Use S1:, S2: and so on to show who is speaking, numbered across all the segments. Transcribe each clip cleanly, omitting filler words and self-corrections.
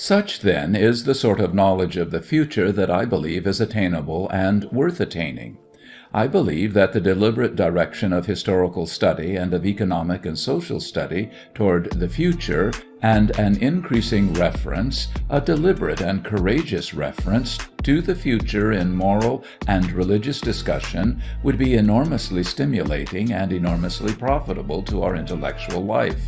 S1: Such, then, is the sort of knowledge of the future that I believe is attainable and worth attaining. I believe that the deliberate direction of historical study and of economic and social study toward the future, and an increasing reference, a deliberate and courageous reference, to the future in moral and religious discussion would be enormously stimulating and enormously profitable to our intellectual life.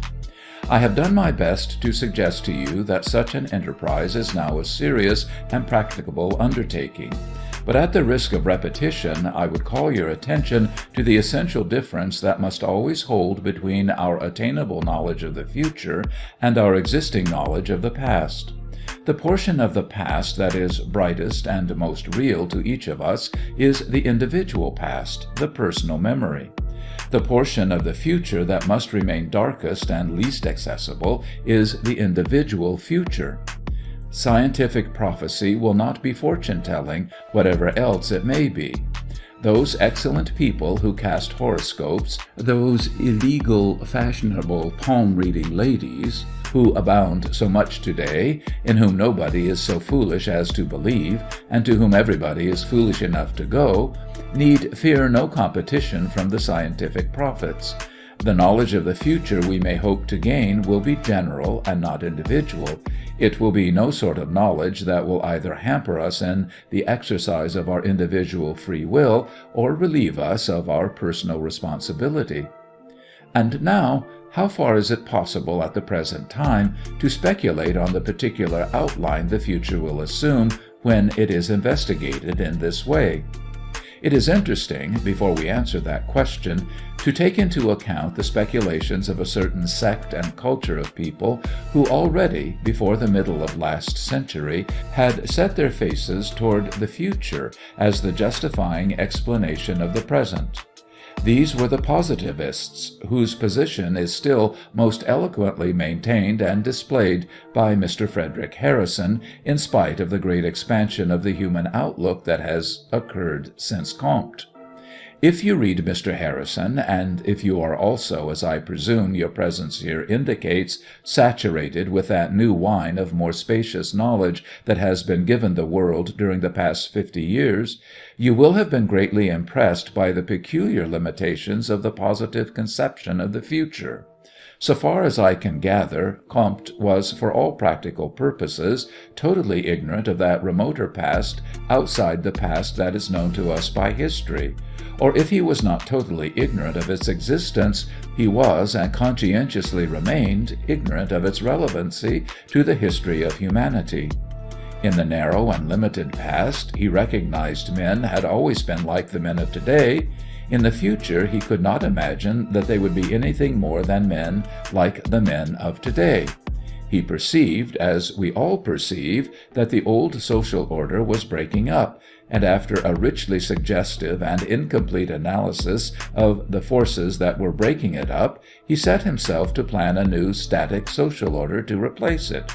S1: I have done my best to suggest to you that such an enterprise is now a serious and practicable undertaking. But at the risk of repetition, I would call your attention to the essential difference that must always hold between our attainable knowledge of the future and our existing knowledge of the past. The portion of the past that is brightest and most real to each of us is the individual past, the personal memory. The portion of the future that must remain darkest and least accessible is the individual future. Scientific prophecy will not be fortune-telling, whatever else it may be. Those excellent people who cast horoscopes, those illegal, fashionable palm-reading ladies, who abound so much today, in whom nobody is so foolish as to believe, and to whom everybody is foolish enough to go, need fear no competition from the scientific prophets. The knowledge of the future we may hope to gain will be general and not individual. It will be no sort of knowledge that will either hamper us in the exercise of our individual free will or relieve us of our personal responsibility. And now, how far is it possible at the present time to speculate on the particular outline the future will assume when it is investigated in this way? It is interesting, before we answer that question, to take into account the speculations of a certain sect and culture of people who already, before the middle of last century, had set their faces toward the future as the justifying explanation of the present. These were the positivists, whose position is still most eloquently maintained and displayed by Mr. Frederick Harrison, in spite of the great expansion of the human outlook that has occurred since Comte. If you read Mr. Harrison, and if you are also, as I presume your presence here indicates, saturated with that new wine of more spacious knowledge that has been given the world during the past 50 years, you will have been greatly impressed by the peculiar limitations of the positive conception of the future. So far as I can gather, Comte was, for all practical purposes, totally ignorant of that remoter past outside the past that is known to us by history. Or if he was not totally ignorant of its existence, he was, and conscientiously remained, ignorant of its relevancy to the history of humanity. In the narrow and limited past, he recognized men had always been like the men of today. In the future, he could not imagine that they would be anything more than men like the men of today. He perceived, as we all perceive, that the old social order was breaking up, and after a richly suggestive and incomplete analysis of the forces that were breaking it up, he set himself to plan a new static social order to replace it.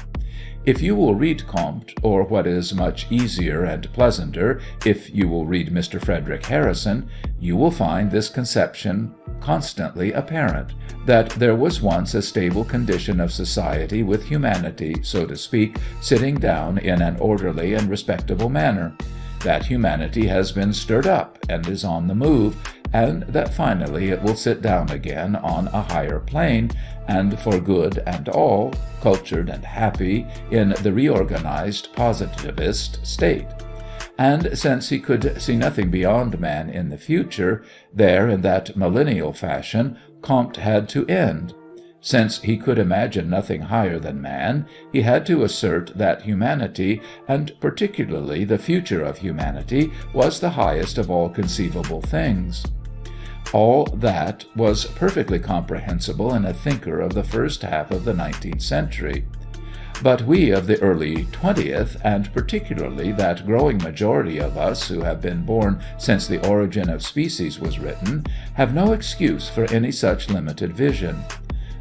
S1: If you will read Comte, or what is much easier and pleasanter, if you will read Mr. Frederick Harrison, you will find this conception constantly apparent, that there was once a stable condition of society with humanity, so to speak, sitting down in an orderly and respectable manner. That humanity has been stirred up and is on the move, and that finally it will sit down again on a higher plane, and for good and all, cultured and happy, in the reorganized positivist state. And since he could see nothing beyond man in the future, there in that millennial fashion, Comte had to end. Since he could imagine nothing higher than man, he had to assert that humanity, and particularly the future of humanity, was the highest of all conceivable things. All that was perfectly comprehensible in a thinker of the first half of the 19th century. But we of the early 20th, and particularly that growing majority of us who have been born since The Origin of Species was written, have no excuse for any such limited vision.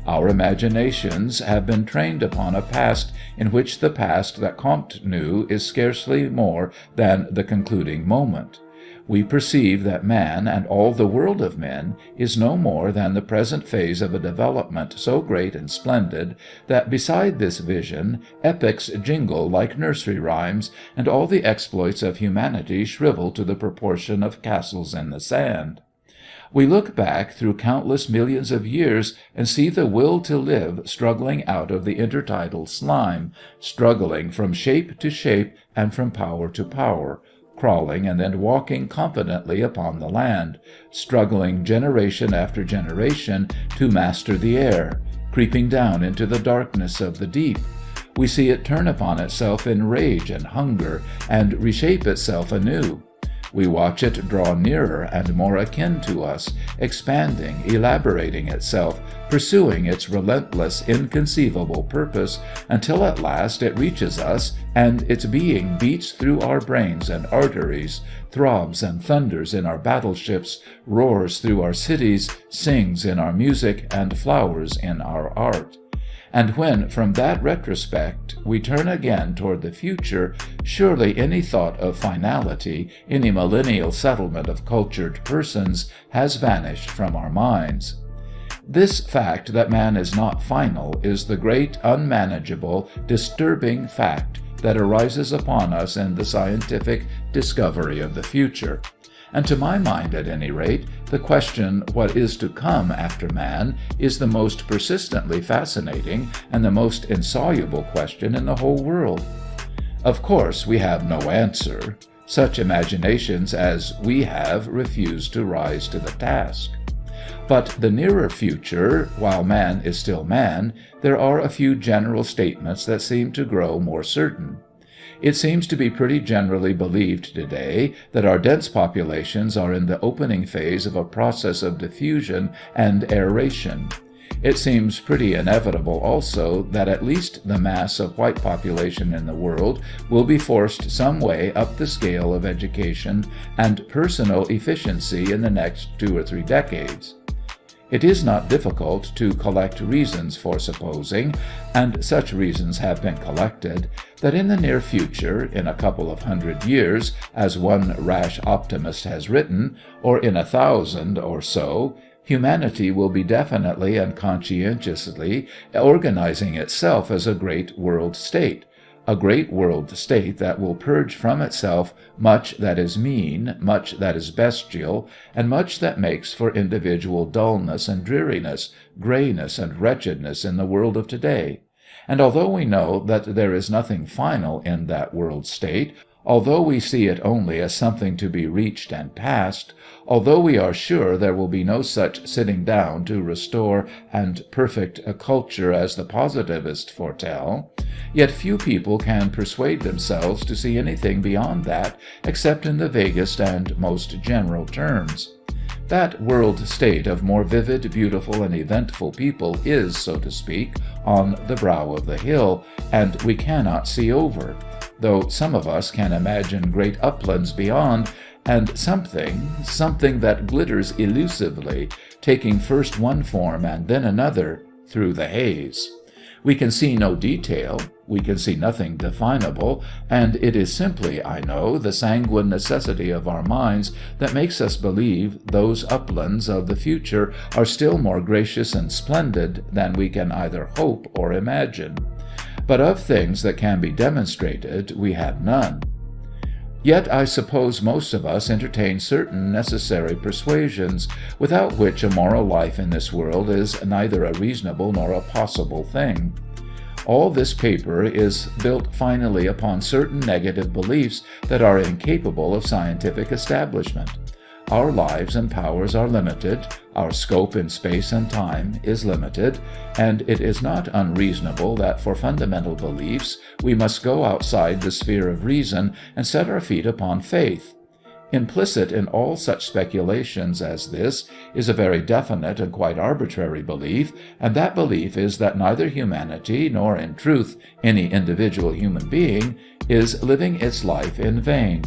S1: Our imaginations have been trained upon a past in which the past that Comte knew is scarcely more than the concluding moment. we perceive that man and all the world of men is no more than the present phase of a development so great and splendid that beside this vision epics jingle like nursery rhymes, and all the exploits of humanity shrivel to the proportion of castles in the sand. We look back through countless millions of years and see the will to live struggling out of the intertidal slime, struggling from shape to shape and from power to power, crawling and then walking confidently upon the land, struggling generation after generation to master the air, creeping down into the darkness of the deep. We see it turn upon itself in rage and hunger and reshape itself anew. We watch it draw nearer and more akin to us, expanding, elaborating itself, pursuing its relentless, inconceivable purpose, until at last it reaches us and its being beats through our brains and arteries, throbs and thunders in our battleships, roars through our cities, sings in our music, and flowers in our art. And when, from that retrospect, we turn again toward the future, surely any thought of finality, any millennial settlement of cultured persons, has vanished from our minds. This fact that man is not final is the great, unmanageable, disturbing fact that arises upon us in the scientific discovery of the future. And to my mind, at any rate, the question what is to come after man is the most persistently fascinating and the most insoluble question in the whole world. Of course, we have no answer. Such imaginations as we have refuse to rise to the task. But the nearer future, while man is still man, there are a few general statements that seem to grow more certain. It seems to be pretty generally believed today that our dense populations are in the opening phase of a process of diffusion and aeration. It seems pretty inevitable also that at least the mass of white population in the world will be forced some way up the scale of education and personal efficiency in the next 2 or 3 decades. It is not difficult to collect reasons for supposing, and such reasons have been collected, that in the near future, in a couple of 100 years, as one rash optimist has written, or in 1,000 or so, humanity will be definitely and conscientiously organizing itself as a great world state, a great world state that will purge from itself much that is mean, much that is bestial, and much that makes for individual dullness and dreariness, grayness and wretchedness in the world of today. And although we know that there is nothing final in that world state, although we see it only as something to be reached and passed, although we are sure there will be no such sitting down to restore and perfect a culture as the positivists foretell, yet few people can persuade themselves to see anything beyond that except in the vaguest and most general terms. That world state of more vivid, beautiful, and eventful people is, so to speak, on the brow of the hill, and we cannot see over, though some of us can imagine great uplands beyond, and something that glitters elusively, taking first one form and then another, through the haze. We can see no detail, we can see nothing definable, and it is simply, I know, the sanguine necessity of our minds that makes us believe those uplands of the future are still more gracious and splendid than we can either hope or imagine. But of things that can be demonstrated, we have none. Yet I suppose most of us entertain certain necessary persuasions, without which a moral life in this world is neither a reasonable nor a possible thing. All this paper is built finally upon certain negative beliefs that are incapable of scientific establishment. Our lives and powers are limited, our scope in space and time is limited, and it is not unreasonable that for fundamental beliefs we must go outside the sphere of reason and set our feet upon faith. Implicit in all such speculations as this is a very definite and quite arbitrary belief, and that belief is that neither humanity nor, in truth, any individual human being is living its life in vain.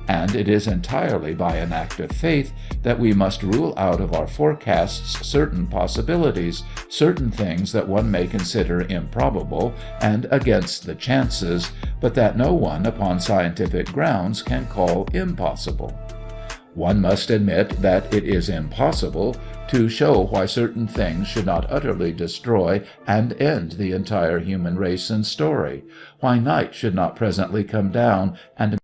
S1: And it is entirely by an act of faith that we must rule out of our forecasts certain possibilities, certain things that one may consider improbable and against the chances, but that no one upon scientific grounds can call impossible. One must admit that it is impossible to show why certain things should not utterly destroy and end the entire human race and story, why night should not presently come down and